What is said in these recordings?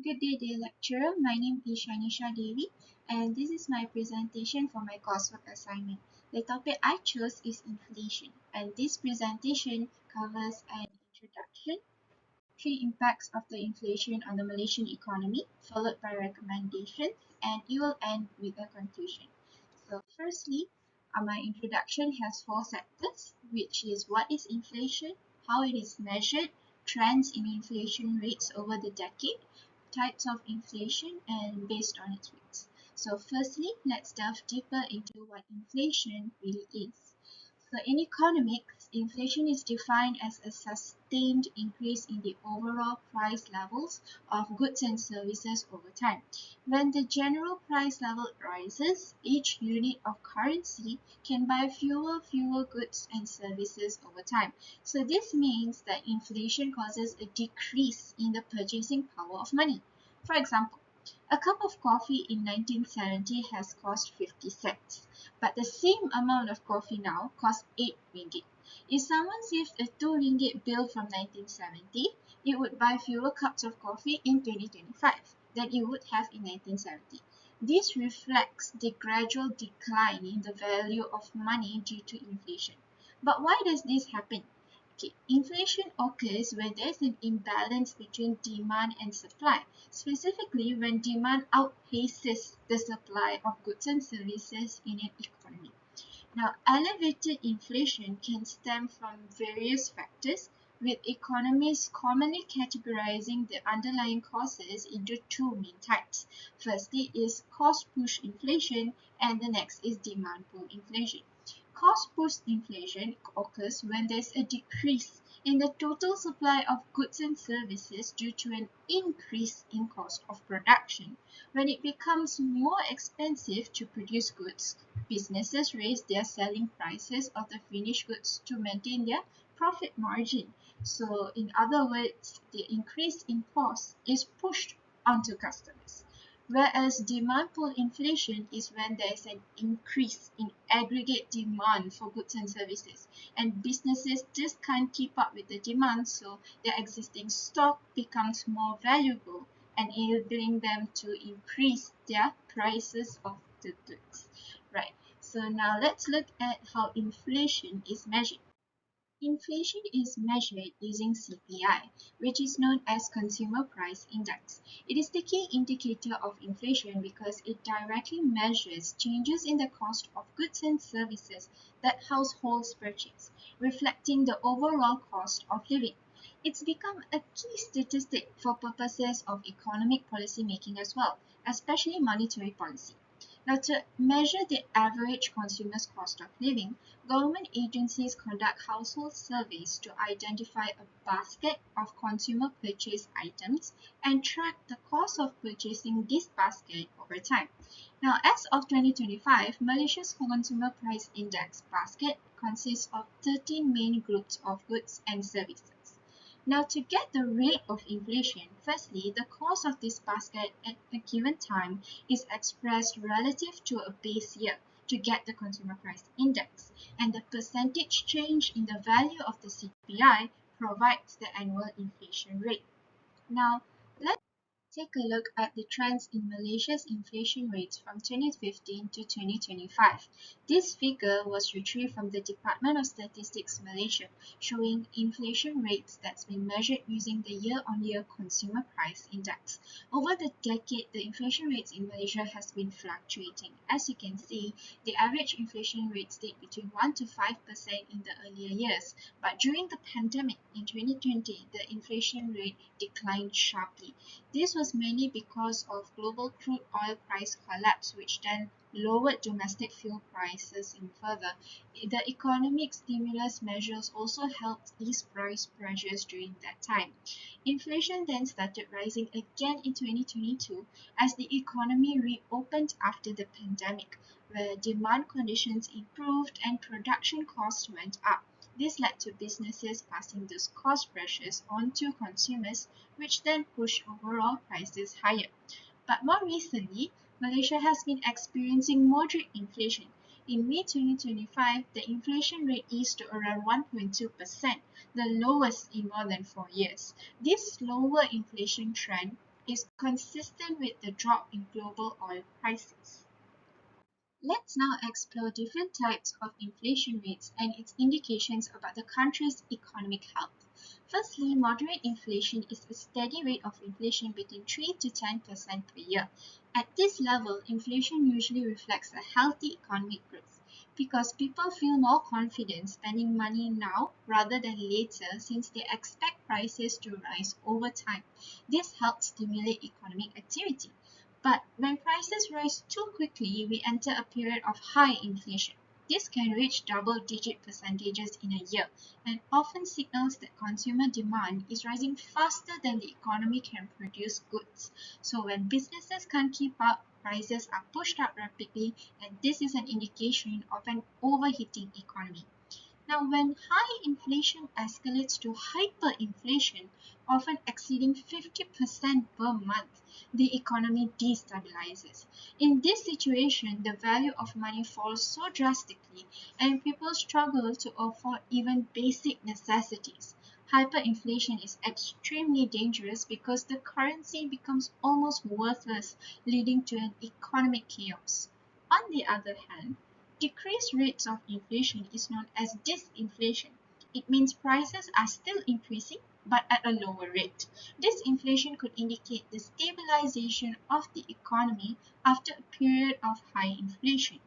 Good day, dear lecturer. My name is Shanisha Devi, and this is my presentation for my coursework assignment. The topic I chose is inflation, and this presentation covers an introduction, three impacts of the inflation on the Malaysian economy, followed by recommendations, and it will end with a conclusion. So, firstly, my introduction has four sectors, which is what is inflation, how it is measured, trends in inflation rates over the decade, types of inflation, and based on its rates. So, firstly, let's delve deeper into what inflation really is. So in economics, inflation is defined as a sustained increase in the overall price levels of goods and services over time. When the general price level rises, each unit of currency can buy fewer goods and services over time. So this means that inflation causes a decrease in the purchasing power of money. For example, a cup of coffee in 1970 has cost 50 cents, but the same amount of coffee now costs 8 ringgit. If someone saved a 2 ringgit bill from 1970, it would buy fewer cups of coffee in 2025 than it would have in 1970. This reflects the gradual decline in the value of money due to inflation. But why does this happen? Okay, inflation occurs when there's an imbalance between demand and supply, specifically when demand outpaces the supply of goods and services in an economy. Now, elevated inflation can stem from various factors, with economists commonly categorizing the underlying causes into two main types. Firstly is cost push inflation, and the next is demand pull inflation. Cost push inflation occurs when there's a decrease in the total supply of goods and services due to an increase in cost of production. When it becomes more expensive to produce goods, businesses raise their selling prices of the finished goods to maintain their profit margin. So, in other words, the increase in cost is pushed onto customers. Whereas demand pull inflation is when there is an increase in aggregate demand for goods and services, and businesses just can't keep up with the demand, so their existing stock becomes more valuable, enabling them to increase their prices of the goods. Right. So now let's look at how inflation is measured. Inflation is measured using CPI, which is known as Consumer Price Index. It is the key indicator of inflation because it directly measures changes in the cost of goods and services that households purchase, reflecting the overall cost of living. It's become a key statistic for purposes of economic policy making as well, especially monetary policy. Now, to measure the average consumer's cost of living, government agencies conduct household surveys to identify a basket of consumer purchase items and track the cost of purchasing this basket over time. Now, as of 2025, Malaysia's Consumer Price Index basket consists of 13 main groups of goods and services. Now, to get the rate of inflation, firstly, the cost of this basket at a given time is expressed relative to a base year to get the consumer price index, and the percentage change in the value of the CPI provides the annual inflation rate. Now, let's take a look at the trends in Malaysia's inflation rates from 2015 to 2025. This figure was retrieved from the Department of Statistics Malaysia, showing inflation rates that's been measured using the year-on-year consumer price index. Over the decade, the inflation rates in Malaysia has been fluctuating. As you can see, the average inflation rate stayed between 1 to 5% in the earlier years, but during the pandemic in 2020, the inflation rate declined sharply. This was mainly because of global crude oil price collapse, which then lowered domestic fuel prices even further. The economic stimulus measures also helped ease price pressures during that time. Inflation then started rising again in 2022 as the economy reopened after the pandemic, where demand conditions improved and production costs went up. This led to businesses passing those cost pressures on to consumers, which then pushed overall prices higher. But more recently, Malaysia has been experiencing moderate inflation. In May 2025, the inflation rate eased to around 1.2%, the lowest in more than 4 years. This lower inflation trend is consistent with the drop in global oil prices. Let's now explore different types of inflation rates and its indications about the country's economic health. Firstly, moderate inflation is a steady rate of inflation between 3 to 10% per year. At this level, inflation usually reflects a healthy economic growth because people feel more confident spending money now rather than later since they expect prices to rise over time. This helps stimulate economic activity. But when prices rise too quickly, we enter a period of high inflation. This can reach double-digit percentages in a year and often signals that consumer demand is rising faster than the economy can produce goods. So when businesses can't keep up, prices are pushed up rapidly, and this is an indication of an overheating economy. Now, when high inflation escalates to hyperinflation, often exceeding 50% per month, the economy destabilizes. In this situation, the value of money falls so drastically, and people struggle to afford even basic necessities. Hyperinflation is extremely dangerous because the currency becomes almost worthless, leading to an economic chaos. On the other hand, decreased rates of inflation is known as disinflation. It means prices are still increasing but at a lower rate. Disinflation could indicate the stabilization of the economy after a period of high inflation.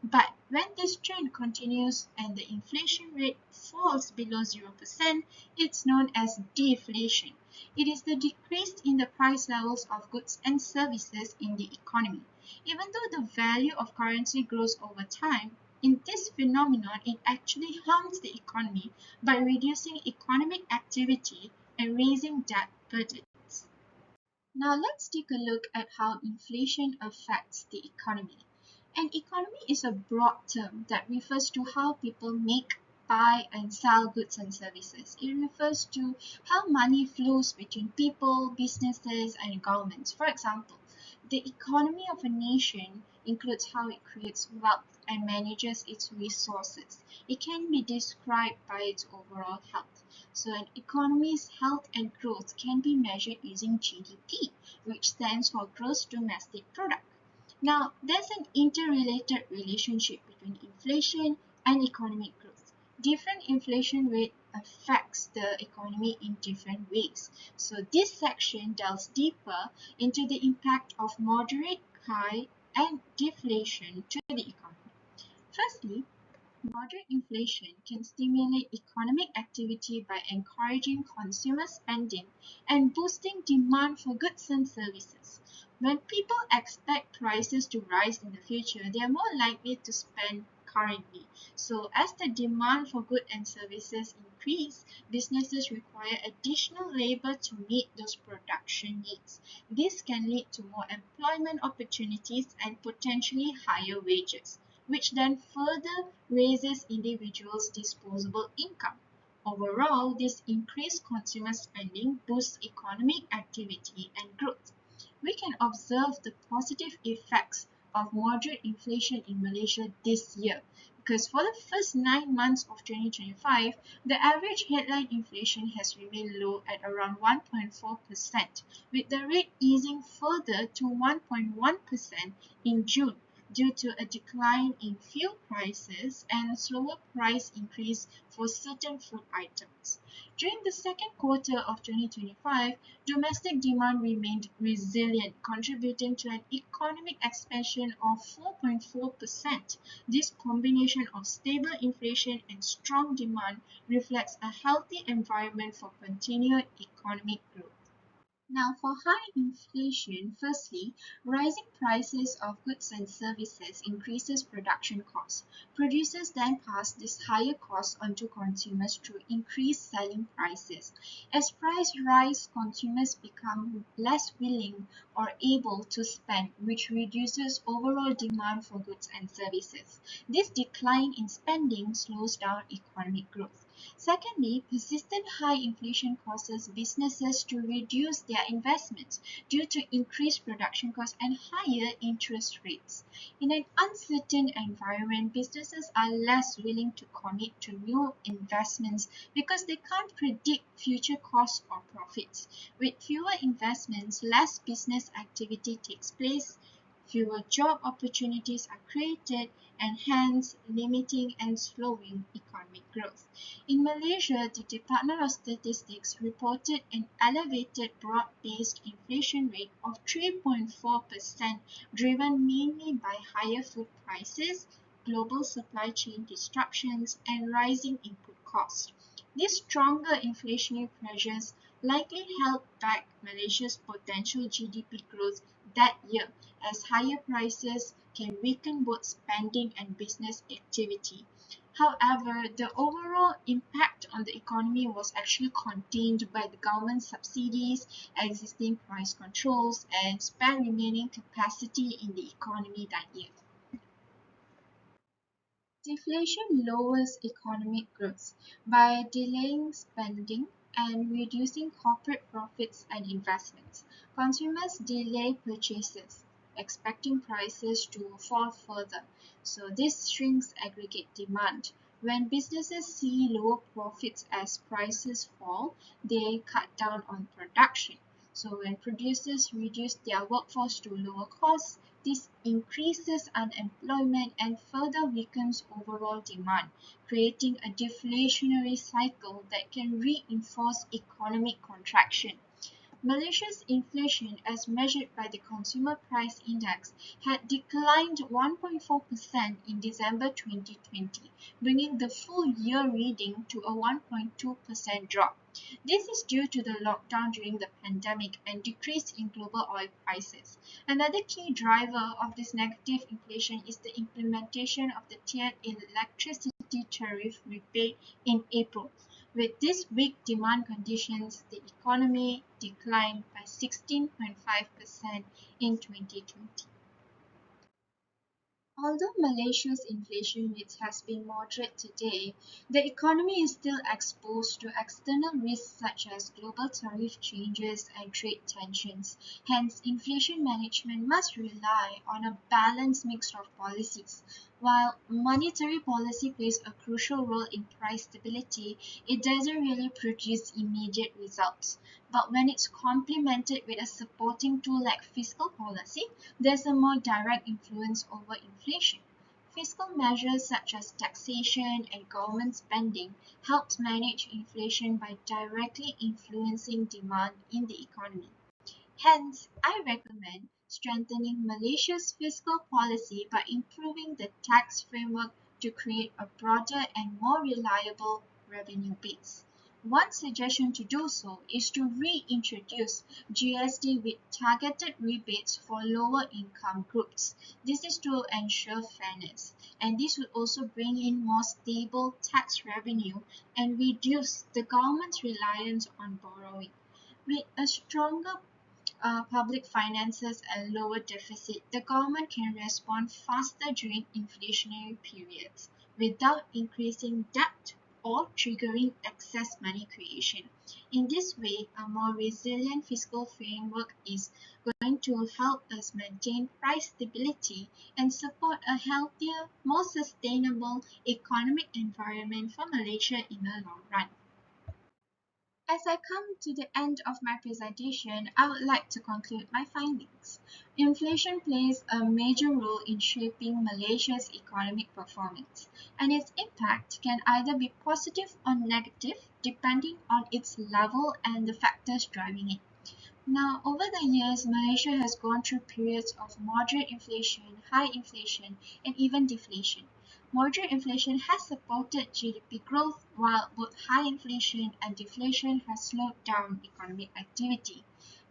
But when this trend continues and the inflation rate falls below 0%, it's known as deflation. It is the decrease in the price levels of goods and services in the economy. Even though the value of currency grows over time, in this phenomenon, it actually harms the economy by reducing economic activity and raising debt burdens. Now let's take a look at how inflation affects the economy. An economy is a broad term that refers to how people make, buy, and sell goods and services. It refers to how money flows between people, businesses, and governments. For example, the economy of a nation includes how it creates wealth and manages its resources. It can be described by its overall health. So an economy's health and growth can be measured using GDP, which stands for Gross Domestic Product. Now, there's an interrelated relationship between inflation and economic growth. Different inflation rate affects the economy in different ways. So this section delves deeper into the impact of moderate, high, and deflation to the economy. Firstly, moderate inflation can stimulate economic activity by encouraging consumer spending and boosting demand for goods and services. When people expect prices to rise in the future, they are more likely to spend currently. So, as the demand for goods and services increase, businesses require additional labor to meet those production needs. This can lead to more employment opportunities and potentially higher wages, which then further raises individuals' disposable income. Overall, this increased consumer spending boosts economic activity and growth. We can observe the positive effects of moderate inflation in Malaysia this year because for the first 9 months of 2025, the average headline inflation has remained low at around 1.4%, with the rate easing further to 1.1% in June due to a decline in fuel prices and a slower price increase for certain food items. During the second quarter of 2025, domestic demand remained resilient, contributing to an economic expansion of 4.4%. This combination of stable inflation and strong demand reflects a healthy environment for continued economic growth. Now, for high inflation, firstly, rising prices of goods and services increases production costs. Producers then pass this higher cost onto consumers through increased selling prices. As prices rise, consumers become less willing or able to spend, which reduces overall demand for goods and services. This decline in spending slows down economic growth. Secondly, persistent high inflation causes businesses to reduce their investments due to increased production costs and higher interest rates. In an uncertain environment, businesses are less willing to commit to new investments because they can't predict future costs or profits. With fewer investments, less business activity takes place, fewer job opportunities are created, and hence limiting and slowing economic growth. In Malaysia, the Department of Statistics reported an elevated broad-based inflation rate of 3.4%, driven mainly by higher food prices, global supply chain disruptions, and rising input costs. These stronger inflationary pressures likely held back Malaysia's potential GDP growth that year, as higher prices can weaken both spending and business activity. However, the overall impact on the economy was actually contained by the government subsidies, existing price controls, and spare remaining capacity in the economy that year. Deflation lowers economic growth by delaying spending and reducing corporate profits and investments. Consumers delay purchases, expecting prices to fall further. So this shrinks aggregate demand. When businesses see lower profits as prices fall, they cut down on production. So when producers reduce their workforce to lower costs, this increases unemployment and further weakens overall demand, creating a deflationary cycle that can reinforce economic contraction. Malaysia's inflation, as measured by the Consumer Price Index, had declined 1.4% in December 2020, bringing the full year reading to a 1.2% drop. This is due to the lockdown during the pandemic and decrease in global oil prices. Another key driver of this negative inflation is the implementation of the tiered electricity tariff rebate in April. With these weak demand conditions, the economy declined by 16.5% in 2020. Although Malaysia's inflation rate has been moderate today, the economy is still exposed to external risks such as global tariff changes and trade tensions. Hence, inflation management must rely on a balanced mix of policies. While monetary policy plays a crucial role in price stability, it doesn't really produce immediate results. But when it's complemented with a supporting tool like fiscal policy, there's a more direct influence over inflation. Fiscal measures such as taxation and government spending help manage inflation by directly influencing demand in the economy. Hence, I recommend strengthening Malaysia's fiscal policy by improving the tax framework to create a broader and more reliable revenue base. One suggestion to do so is to reintroduce GST with targeted rebates for lower income groups. This is to ensure fairness, and this would also bring in more stable tax revenue and reduce the government's reliance on borrowing. With a stronger public finances and lower deficit, the government can respond faster during inflationary periods without increasing debt or triggering excess money creation. In this way, a more resilient fiscal framework is going to help us maintain price stability and support a healthier, more sustainable economic environment for Malaysia in the long run. As I come to the end of my presentation, I would like to conclude my findings. Inflation plays a major role in shaping Malaysia's economic performance, and its impact can either be positive or negative depending on its level and the factors driving it. Now, over the years, Malaysia has gone through periods of moderate inflation, high inflation, and even deflation. Moderate inflation has supported GDP growth, while both high inflation and deflation has slowed down economic activity.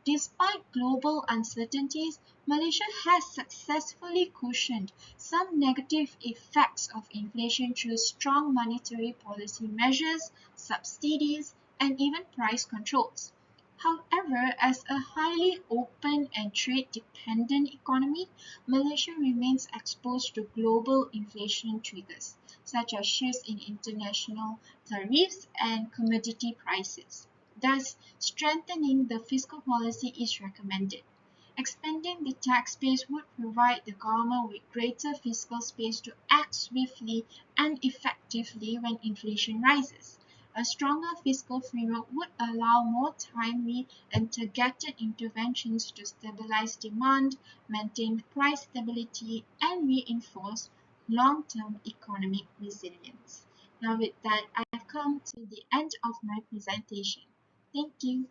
Despite global uncertainties, Malaysia has successfully cushioned some negative effects of inflation through strong monetary policy measures, subsidies, and even price controls. However, as a highly open and trade-dependent economy, Malaysia remains exposed to global inflation triggers. such as shifts in international tariffs and commodity prices. Thus, strengthening the fiscal policy is recommended. Expanding the tax base would provide the government with greater fiscal space to act swiftly and effectively when inflation rises. A stronger fiscal framework would allow more timely and targeted interventions to stabilize demand, maintain price stability, and reinforce long-term economic resilience. Now with that, I've come to the end of my presentation. Thank you.